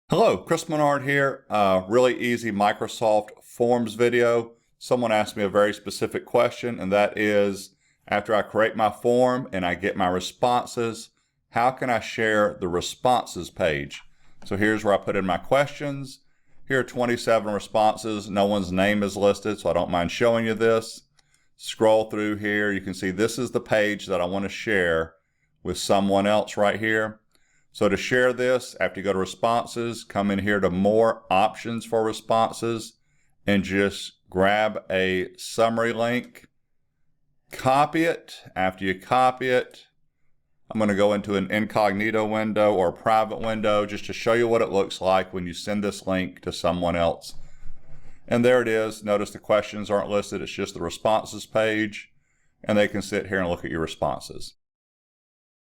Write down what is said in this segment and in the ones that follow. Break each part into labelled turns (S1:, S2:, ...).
S1: Hello, Chris Menard here. Really easy Microsoft Forms video. Someone asked me a very specific question, and that is, after I create my form and I get my responses, how can I share the responses page? So here's where I put in my questions. Here are 27 responses. No one's name is listed, so I don't mind showing you this. Scroll through here. You can see this is the page that I want to share with someone else right here. So to share this, after you go to responses, come in here to more options for responses and just grab a summary link, copy it. After you copy it, I'm going to go into an incognito window or a private window just to show you what it looks like when you send this link to someone else. And there it is. Notice the questions aren't listed. It's just the responses page, and they can sit here and look at your responses.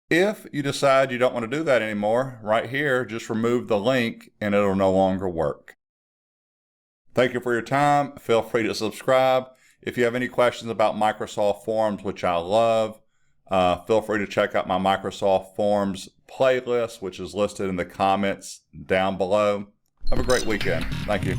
S1: If you decide you don't want to do that anymore, right here, just remove the link and it'll no longer work. Thank you for your time. Feel free to subscribe. If you have any questions about Microsoft Forms, which I love, feel free to check out my Microsoft Forms playlist, which is listed in the comments down below. Have a great weekend. Thank you.